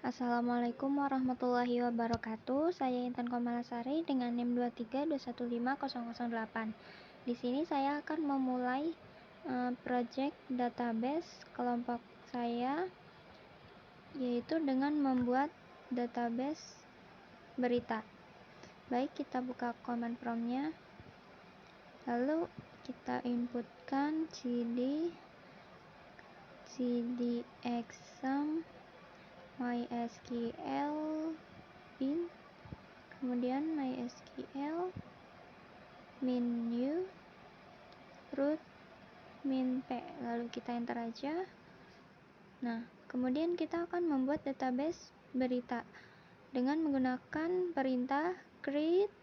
Assalamualaikum warahmatullahi wabarakatuh. Saya Intan Komalasari dengan NIM 232150008. Di sini saya akan memulai project database kelompok saya, yaitu dengan membuat database berita. Baik, kita buka command promptnya, lalu kita inputkan cd exam mysql bin, kemudian mysql min u root min p, lalu kita enter aja. Nah, kemudian kita akan membuat database berita dengan menggunakan perintah create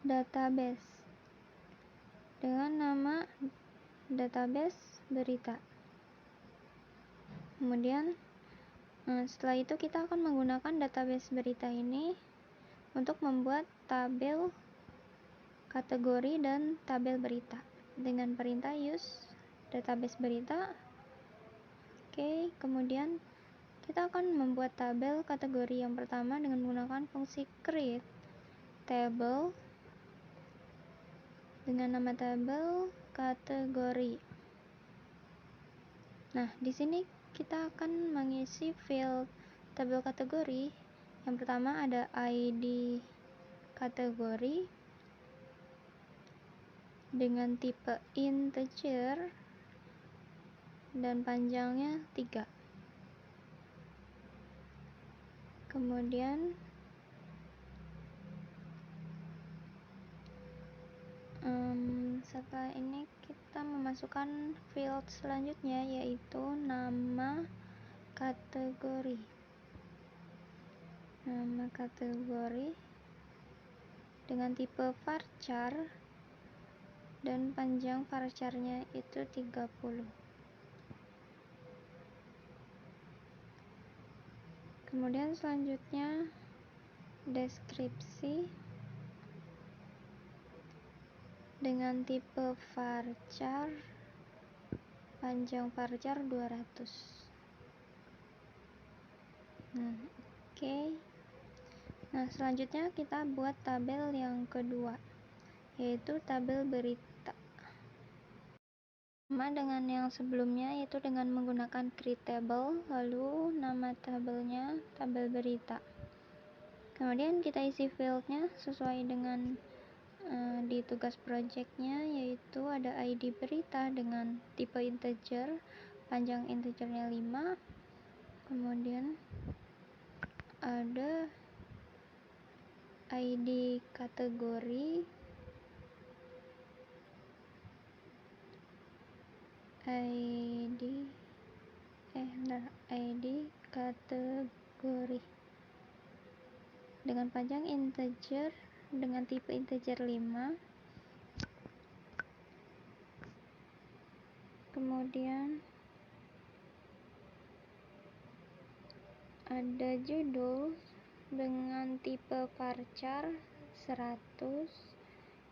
database dengan nama database berita. Kemudian setelah itu kita akan menggunakan database berita ini untuk membuat tabel kategori dan tabel berita dengan perintah use database berita. Oke, kemudian kita akan membuat tabel kategori yang pertama dengan menggunakan fungsi create table dengan nama tabel kategori. Nah, di sini kita akan mengisi field tabel kategori. Yang pertama ada ID kategori dengan tipe integer dan panjangnya 3. Kemudian setelah ini kita memasukkan field selanjutnya, yaitu nama kategori. Nama kategori dengan tipe varchar dan panjang varcharnya itu 30. Kemudian selanjutnya deskripsi dengan tipe varchar, panjang varchar 200. Oke. Nah, selanjutnya kita buat tabel yang kedua, yaitu tabel berita. Sama dengan yang sebelumnya, yaitu dengan menggunakan create table, lalu nama tabelnya tabel berita. Kemudian kita isi fieldnya sesuai dengan di tugas projectnya, yaitu ada ID berita dengan tipe integer, panjang integernya 5. Kemudian ada ID kategori, ID kategori dengan panjang integer dengan tipe integer 5. Kemudian ada judul dengan tipe varchar 100,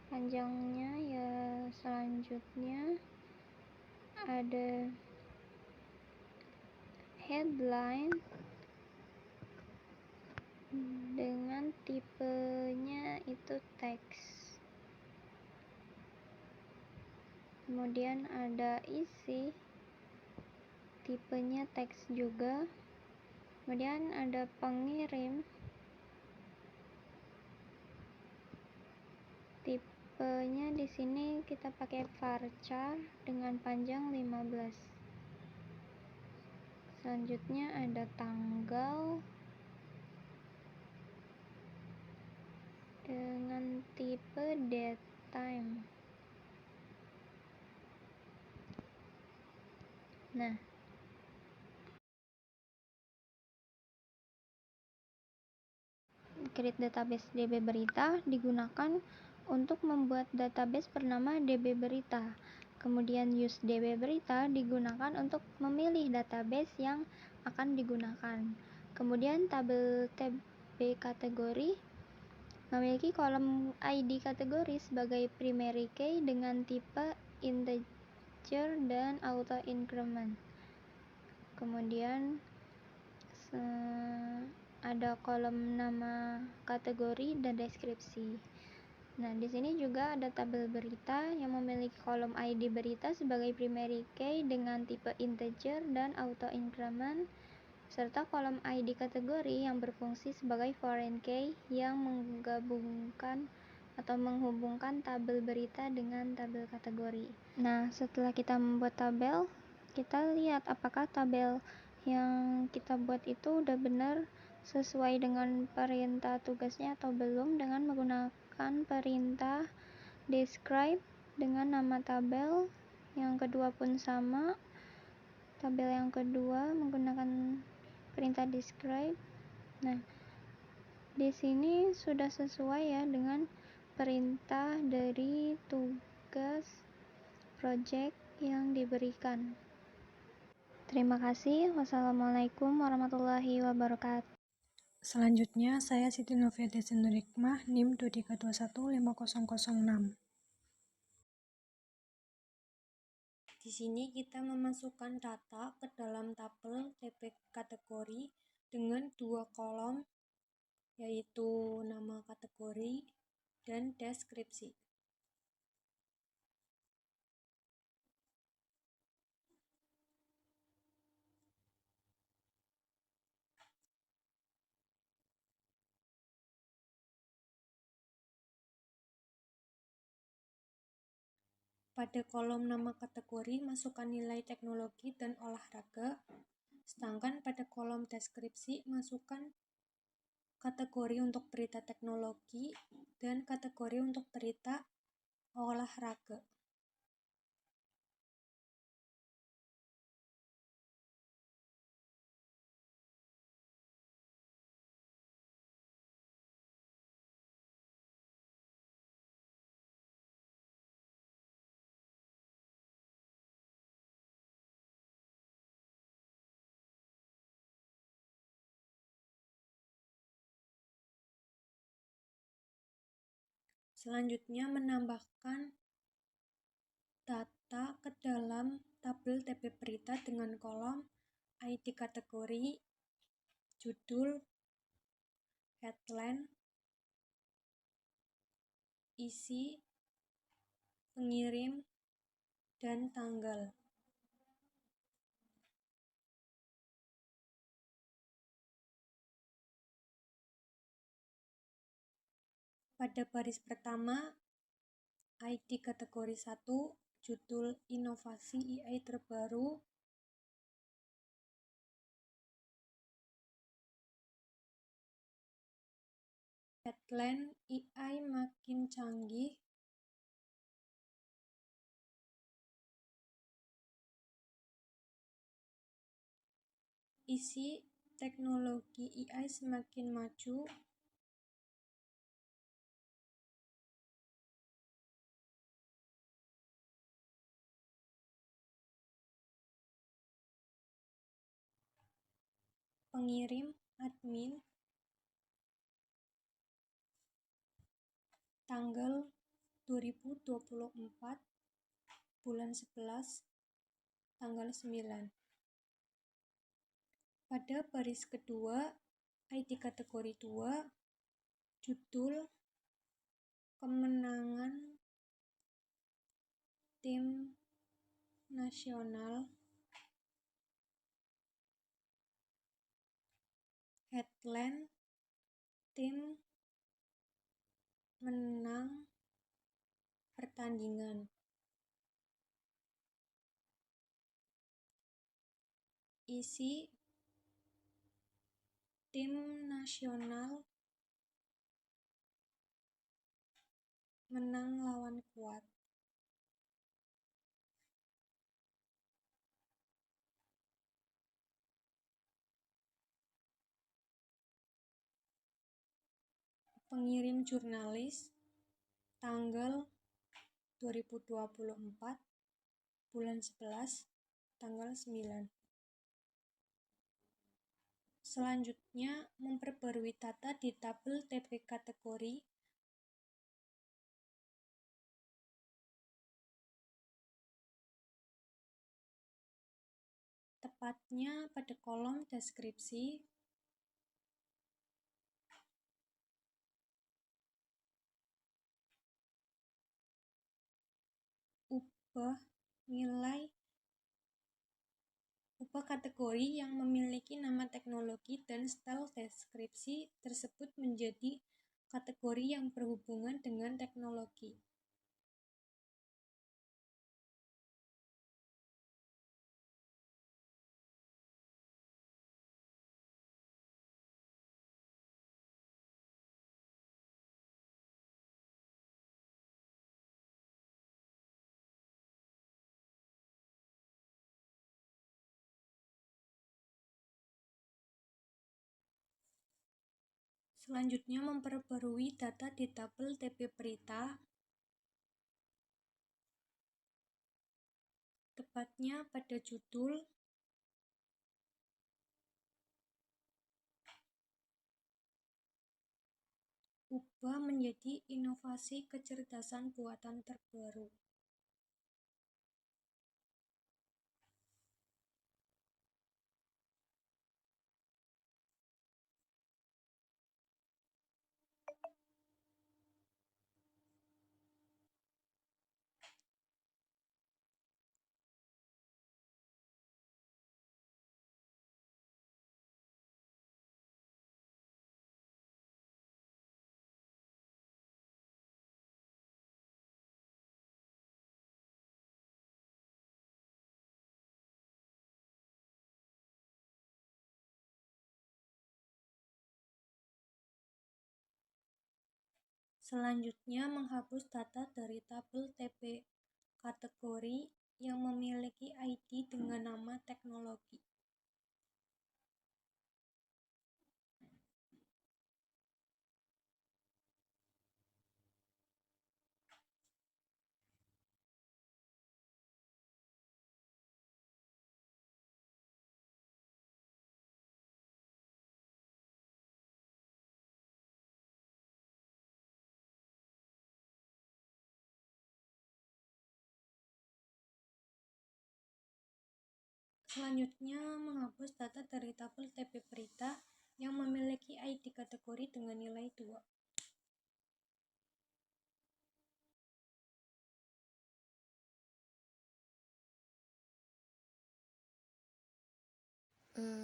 panjangnya ya. Selanjutnya ada headline dengan tipenya itu teks. Kemudian ada isi, tipenya teks juga. Kemudian ada pengirim, tipenya di sini kita pakai varchar dengan panjang 15. Selanjutnya ada tanggal dengan tipe datetime. Nah, create database DB berita digunakan untuk membuat database bernama DB berita. Kemudian use DB berita digunakan untuk memilih database yang akan digunakan. Kemudian tabel TB kategori memiliki kolom ID kategori sebagai primary key dengan tipe integer dan auto increment. Kemudian ada kolom nama, kategori, dan deskripsi. Nah, di sini juga ada tabel berita yang memiliki kolom ID berita sebagai primary key dengan tipe integer dan auto increment, serta kolom ID kategori yang berfungsi sebagai foreign key yang menggabungkan atau menghubungkan tabel berita dengan tabel kategori. Nah, setelah kita membuat tabel, kita lihat apakah tabel yang kita buat itu udah benar sesuai dengan perintah tugasnya atau belum, dengan menggunakan perintah describe dengan nama tabel. Yang kedua pun sama, tabel yang kedua menggunakan perintah describe. Nah, di sini sudah sesuai ya dengan perintah dari tugas project yang diberikan. Terima kasih. Wassalamualaikum warahmatullahi wabarakatuh. Selanjutnya, saya Siti Novia Desenurikmah, NIM 23215006. Di sini kita memasukkan data ke dalam tabel TP kategori dengan dua kolom, yaitu nama kategori dan deskripsi. Pada kolom nama kategori, masukkan nilai teknologi dan olahraga, sedangkan pada kolom deskripsi, masukkan kategori untuk berita teknologi dan kategori untuk berita olahraga. Selanjutnya, menambahkan data ke dalam tabel TP berita dengan kolom ID kategori, judul, headline, isi, pengirim, dan tanggal. Pada baris pertama, ID kategori 1, judul inovasi AI terbaru, headline AI makin canggih, isi teknologi AI semakin maju, pengirim, admin, tanggal 2024, bulan 11, tanggal 9. Pada baris kedua, ID kategori 2, judul, kemenangan tim nasional, headline, tim menang pertandingan. Isi, tim nasional menang lawan kuat. Pengirim jurnalis, tanggal 2024, bulan 11, tanggal 9. Selanjutnya, memperbarui data di tabel TP kategori. Tepatnya pada kolom deskripsi, Ubah kategori yang memiliki nama teknologi dan style deskripsi tersebut menjadi kategori yang berhubungan dengan teknologi. Selanjutnya, memperbarui data di tabel TP berita, tepatnya pada judul, ubah menjadi inovasi kecerdasan buatan terbaru. Selanjutnya, menghapus data dari tabel TP kategori yang memiliki ID dengan nama teknologi. Selanjutnya, menghapus data dari tabel TP berita yang memiliki ID kategori dengan nilai 2.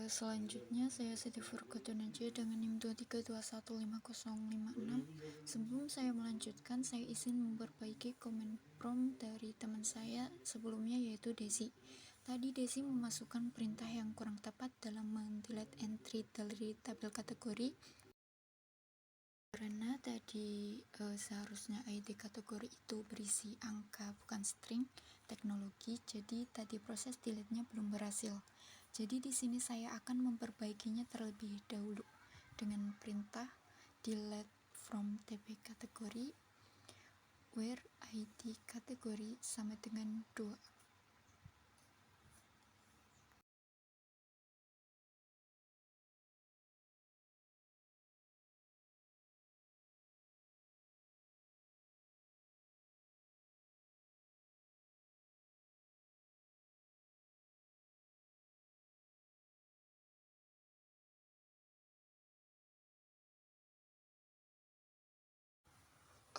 Selanjutnya saya Siti Furqatunaja dengan NIM 23215056. Sebelum saya melanjutkan, saya izin memperbaiki komen prompt dari teman saya sebelumnya, yaitu Desi. Tadi Desi memasukkan perintah yang kurang tepat dalam mendelete entry dari tabel kategori, karena tadi seharusnya ID kategori itu berisi angka bukan string teknologi, jadi tadi proses delete-nya belum berhasil. Jadi di sini saya akan memperbaikinya terlebih dahulu dengan perintah delete from TP kategori where ID kategori sama dengan 2.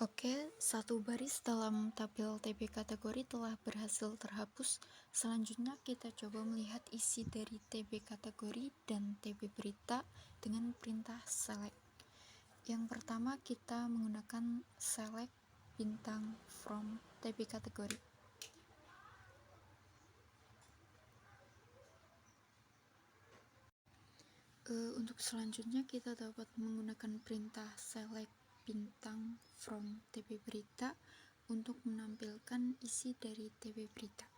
Oke, satu baris dalam tabel TP kategori telah berhasil terhapus. Selanjutnya kita coba melihat isi dari TP kategori dan TP berita dengan perintah select. Yang pertama kita menggunakan select bintang from TP kategori. Untuk selanjutnya kita dapat menggunakan perintah select bintang from TP berita untuk menampilkan isi dari TP berita.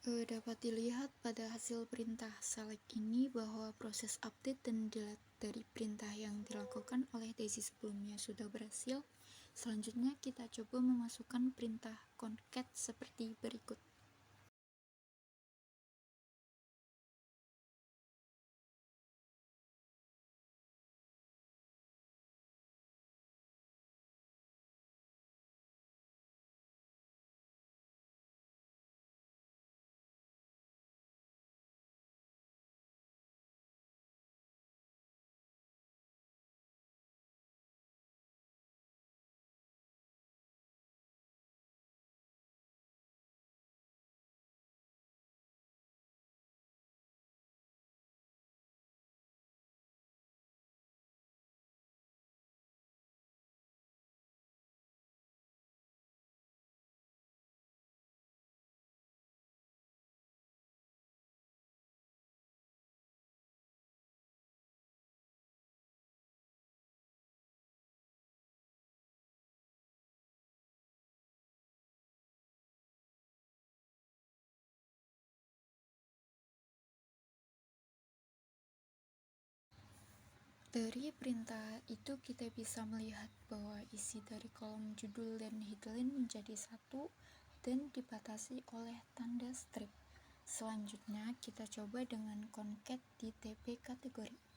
Dapat dilihat pada hasil perintah select ini bahwa proses update dan delete dari perintah yang dilakukan oleh Desi sebelumnya sudah berhasil. Selanjutnya kita coba memasukkan perintah concat seperti berikut. Dari perintah itu kita bisa melihat bahwa isi dari kolom judul dan headline menjadi satu dan dibatasi oleh tanda strip. Selanjutnya kita coba dengan concat di TB kategori.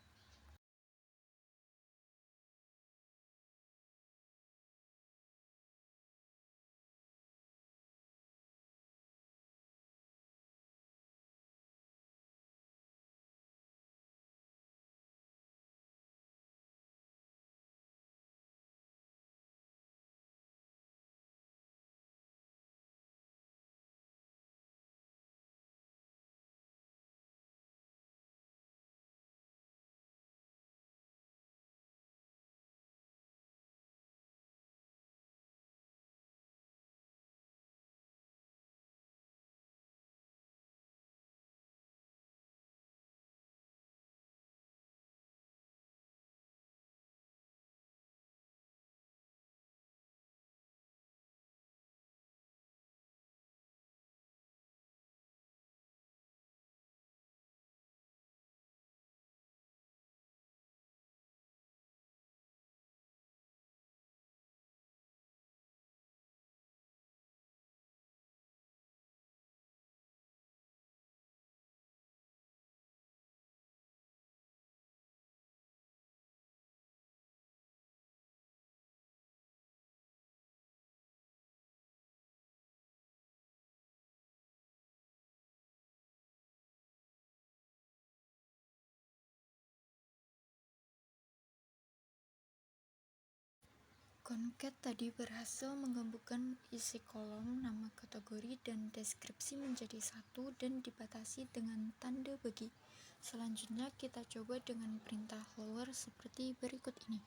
Concat tadi berhasil menggabungkan isi kolom, nama kategori, dan deskripsi menjadi satu dan dibatasi dengan tanda bagi. Selanjutnya kita coba dengan perintah lower seperti berikut ini.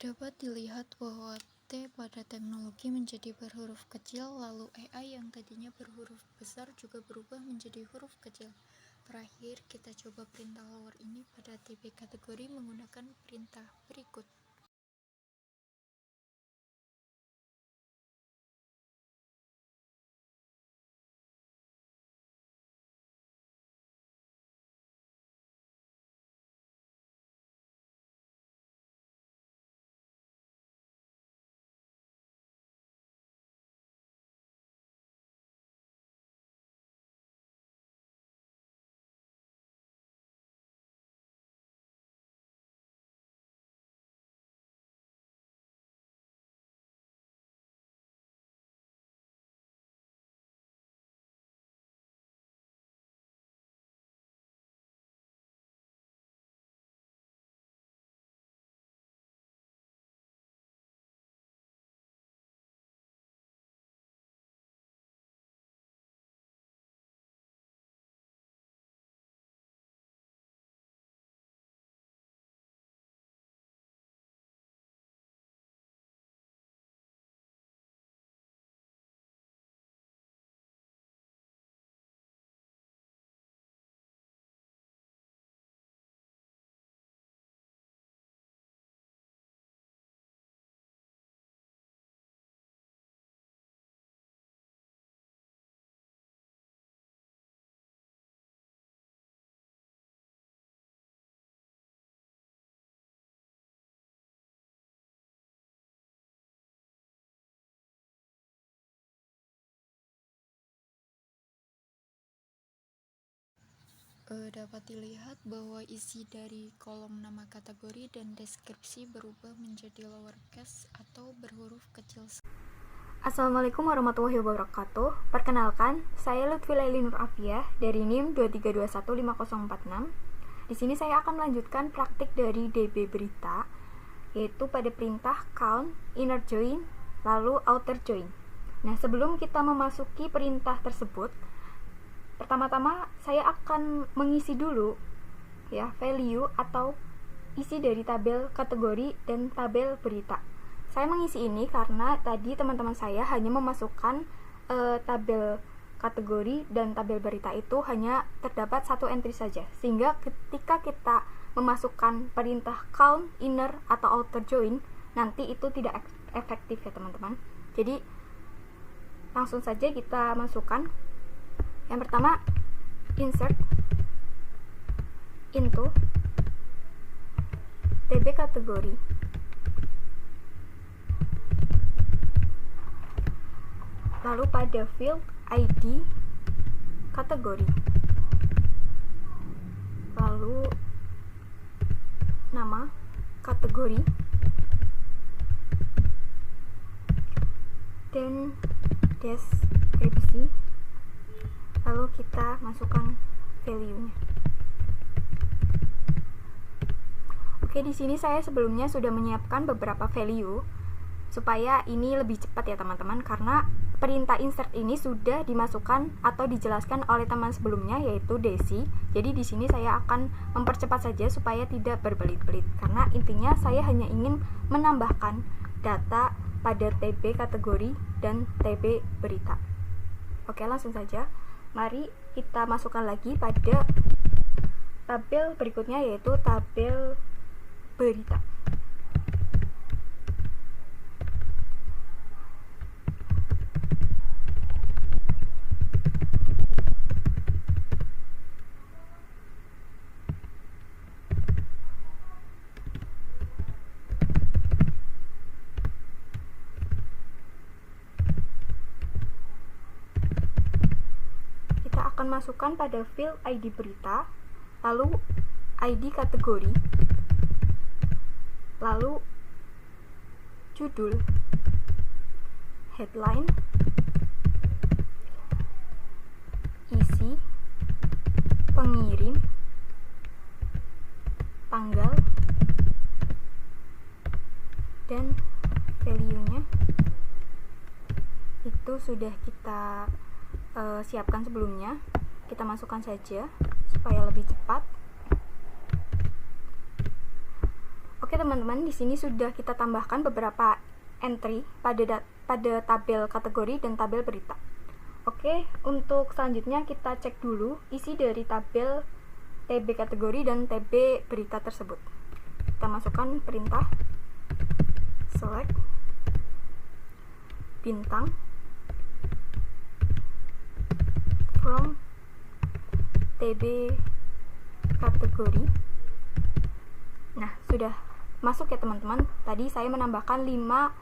Dapat dilihat bahwa T pada teknologi menjadi berhuruf kecil, lalu AI yang tadinya berhuruf besar juga berubah menjadi huruf kecil. Terakhir, kita coba perintah lower ini pada TB kategori menggunakan perintah berikut. Dapat dilihat bahwa isi dari kolom nama kategori dan deskripsi berubah menjadi lowercase atau berhuruf kecil. Assalamualaikum warahmatullahi wabarakatuh. Perkenalkan, saya Lutfi Laili Nur Afiyah dari NIM 23215046. Di sini saya akan melanjutkan praktik dari DB Berita, yaitu pada perintah count, inner join, lalu outer join. Nah, sebelum kita memasuki perintah tersebut, pertama-tama saya akan mengisi dulu ya value atau isi dari tabel kategori dan tabel berita. Saya mengisi ini karena tadi teman-teman saya hanya memasukkan tabel kategori dan tabel berita itu hanya terdapat satu entry saja, sehingga ketika kita memasukkan perintah count, inner, atau outer join, nanti itu tidak efektif ya teman-teman. Jadi langsung saja kita masukkan. Yang pertama, insert into TB kategori, lalu pada field ID kategori, lalu nama kategori, dan deskripsi, lalu kita masukkan value-nya. Oke, di sini saya sebelumnya sudah menyiapkan beberapa value supaya ini lebih cepat ya teman-teman, karena perintah insert ini sudah dimasukkan atau dijelaskan oleh teman sebelumnya yaitu Desi. Jadi di sini saya akan mempercepat saja supaya tidak berbelit-belit, karena intinya saya hanya ingin menambahkan data pada TB kategori dan TB berita. Oke, langsung saja. Mari kita masukkan lagi pada tabel berikutnya yaitu tabel berita. Masukkan pada field ID berita, lalu ID kategori, lalu judul, headline, isi, pengirim, tanggal, dan value-nya itu sudah kita siapkan sebelumnya. Kita masukkan saja supaya lebih cepat. Oke teman-teman, di sini sudah kita tambahkan beberapa entry pada tabel kategori dan tabel berita. Oke, untuk selanjutnya kita cek dulu isi dari tabel TB kategori dan TB berita tersebut. Kita masukkan perintah select bintang from TB kategori. Nah, sudah masuk ya teman-teman. Tadi saya menambahkan 5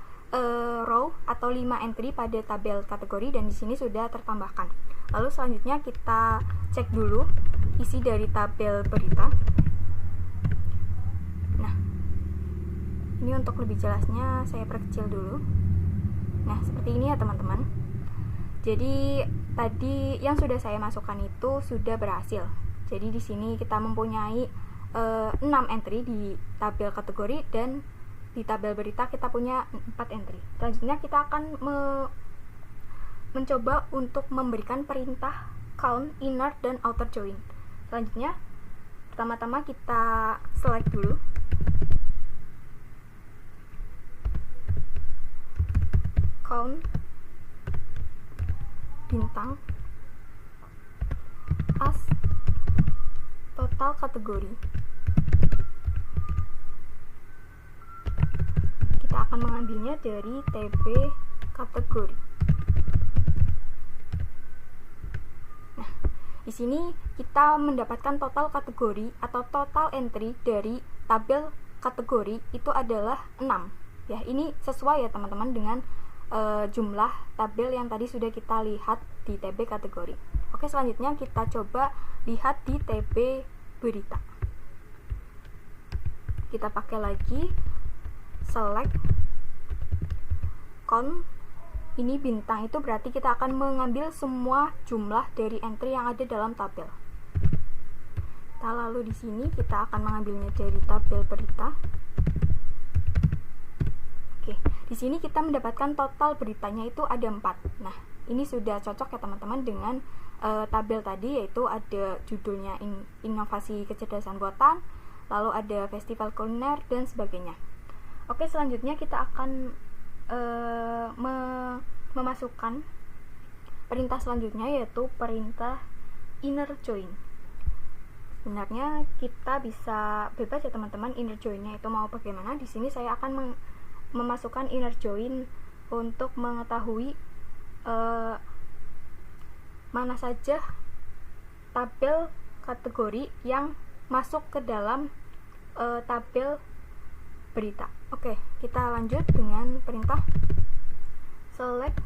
row atau 5 entry pada tabel kategori dan di sini sudah tertambahkan. Lalu selanjutnya kita cek dulu isi dari tabel berita. Nah, ini untuk lebih jelasnya saya perkecil dulu. Nah, seperti ini ya teman-teman. Jadi tadi yang sudah saya masukkan itu sudah berhasil. Jadi di sini kita mempunyai 6 entry di tabel kategori dan di tabel berita kita punya 4 entry. Selanjutnya kita akan mencoba untuk memberikan perintah count, inner, dan outer join. Selanjutnya pertama-tama kita select dulu count bintang as total kategori. Kita akan mengambilnya dari TB kategori. Nah, di sini kita mendapatkan total kategori atau total entry dari tabel kategori itu adalah 6. Ya, ini sesuai ya teman-teman dengan jumlah tabel yang tadi sudah kita lihat di TB kategori. Oke, selanjutnya kita coba lihat di TB berita. Kita pakai lagi select count. Ini bintang itu berarti kita akan mengambil semua jumlah dari entry yang ada dalam tabel. Nah, lalu di sini kita akan mengambilnya dari tabel berita. Oke, di sini kita mendapatkan total beritanya itu ada 4. Nah, ini sudah cocok ya teman-teman dengan tabel tadi, yaitu ada judulnya inovasi kecerdasan buatan, lalu ada festival kuliner dan sebagainya. Oke, selanjutnya kita akan memasukkan perintah selanjutnya, yaitu perintah inner join. Sebenarnya kita bisa bebas ya teman-teman inner join-nya itu mau bagaimana. Di sini saya akan memasukkan inner join untuk mengetahui mana saja tabel kategori yang masuk ke dalam tabel berita. Oke, kita lanjut dengan perintah select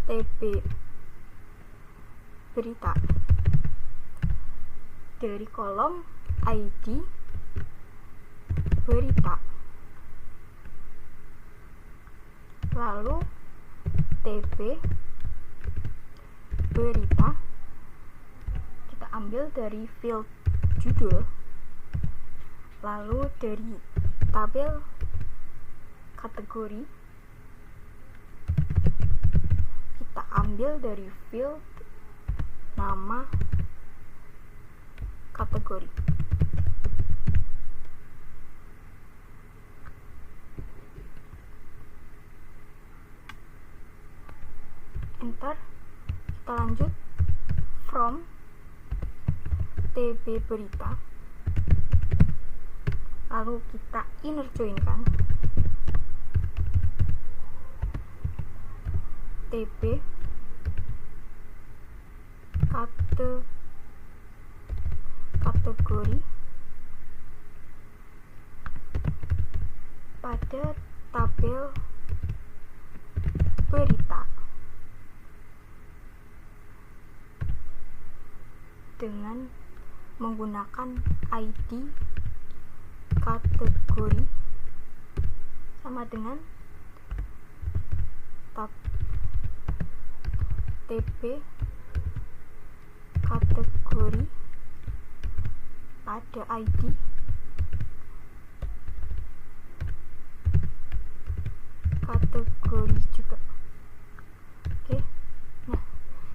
TB berita dari kolom ID berita, lalu TB berita kita ambil dari field judul, lalu dari tabel kategori kita ambil dari field nama kategori. Enter. Kita lanjut from TB berita, lalu kita inner join kan TB kategori pada tabel berita dengan menggunakan ID kategori sama dengan TB kategori pada ID kategori juga. Oke. Nah,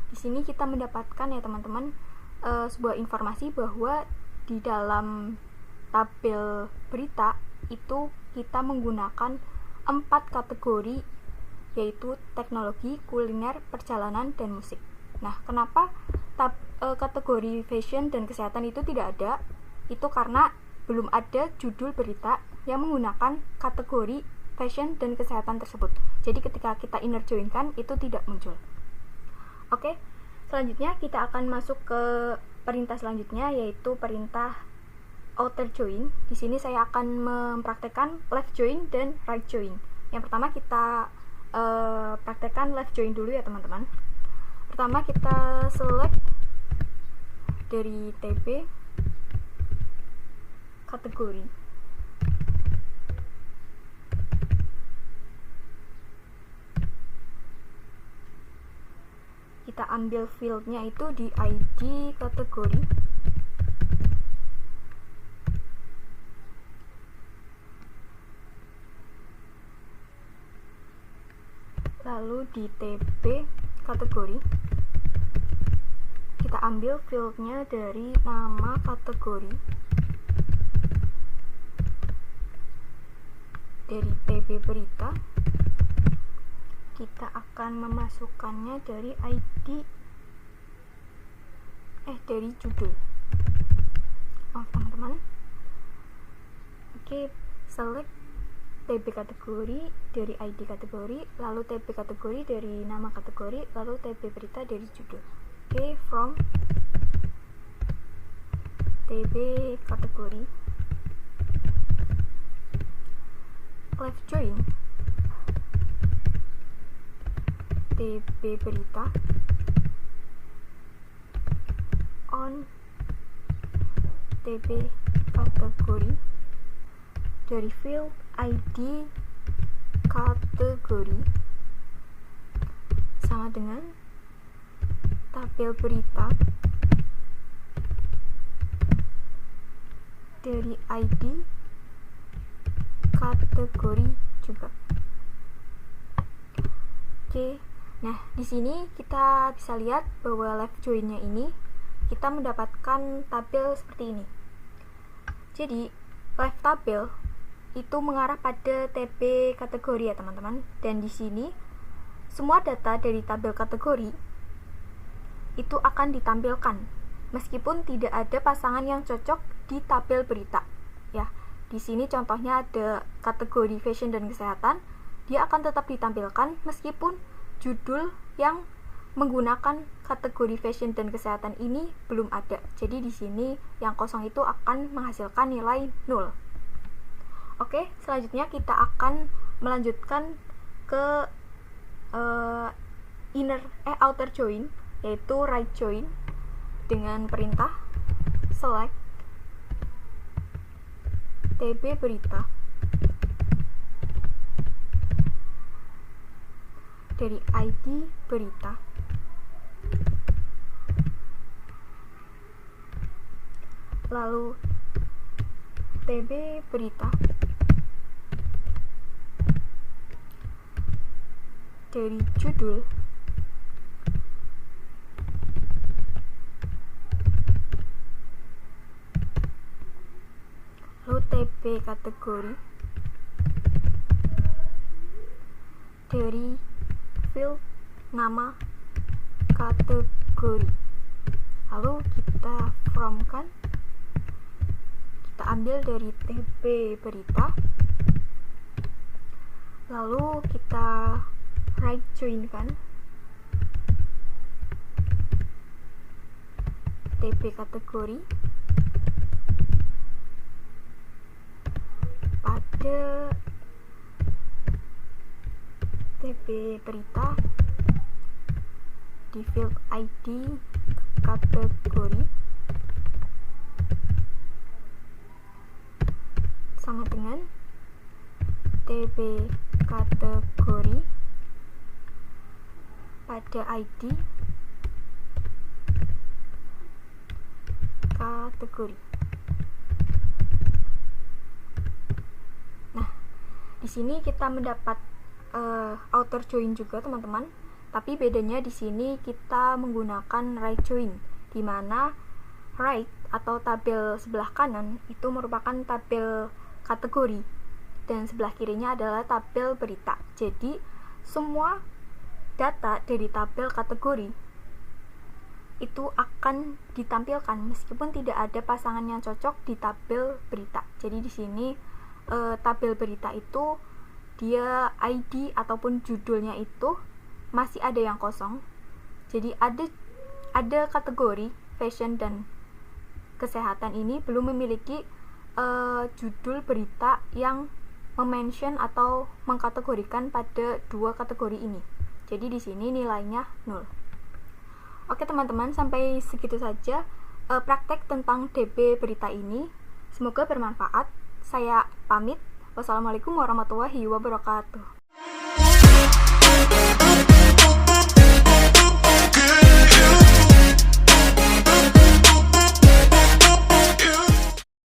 di sini kita mendapatkan ya teman-teman sebuah informasi bahwa di dalam tabel berita itu kita menggunakan 4 kategori, yaitu teknologi, kuliner, perjalanan, dan musik. Nah, kenapa kategori fashion dan kesehatan itu tidak ada? Itu karena belum ada judul berita yang menggunakan kategori fashion dan kesehatan tersebut. Jadi ketika kita inner join kan itu tidak muncul. Oke, selanjutnya kita akan masuk ke perintah selanjutnya, yaitu perintah outer join. Di sini saya akan mempraktekkan left join dan right join. Yang pertama kita praktekkan left join dulu ya teman-teman. Pertama kita select dari TB kategori, kita ambil fieldnya itu di ID kategori, lalu di TB kategori kita ambil fieldnya dari nama kategori, dari TB berita kita akan memasukkannya dari ID dari judul. Teman-teman, oke, select TB kategori dari ID kategori, lalu TB kategori dari nama kategori, lalu TB berita dari judul. Oke, from TB kategori, left join TB berita on TB kategori dari field ID kategori sama dengan tabel berita dari ID kategori juga. Oke. Nah, di sini kita bisa lihat bahwa left join-nya ini kita mendapatkan tabel seperti ini. Jadi, left tabel itu mengarah pada TB kategori ya, teman-teman. Dan di sini semua data dari tabel kategori itu akan ditampilkan meskipun tidak ada pasangan yang cocok di tabel berita. Ya, di sini contohnya ada kategori fashion dan kesehatan, dia akan tetap ditampilkan meskipun judul yang menggunakan kategori fashion dan kesehatan ini belum ada. Jadi di sini yang kosong itu akan menghasilkan nilai 0. Oke, selanjutnya kita akan melanjutkan ke outer join, yaitu right join dengan perintah select TB berita dari ID berita lalu TB berita dari judul lalu TB kategori dari field nama kategori, lalu kita from-kan, kita ambil dari TB berita, lalu kita right join kan TB kategori pada TB berita di field ID kategori sama dengan TB kategori pada ID kategori. Nah, di sini kita mendapat outer join juga, teman-teman. Tapi bedanya di sini kita menggunakan right join, di mana right atau tabel sebelah kanan itu merupakan tabel kategori dan sebelah kirinya adalah tabel berita. Jadi semua data dari tabel kategori itu akan ditampilkan meskipun tidak ada pasangan yang cocok di tabel berita. Jadi di sini tabel berita itu dia ID ataupun judulnya itu masih ada yang kosong. Jadi ada kategori fashion dan kesehatan ini belum memiliki judul berita yang mention atau mengkategorikan pada dua kategori ini. Jadi di sini nilainya 0. Oke teman-teman, sampai segitu saja praktek tentang DB berita ini. Semoga bermanfaat. Saya pamit. Wassalamualaikum warahmatullahi wabarakatuh.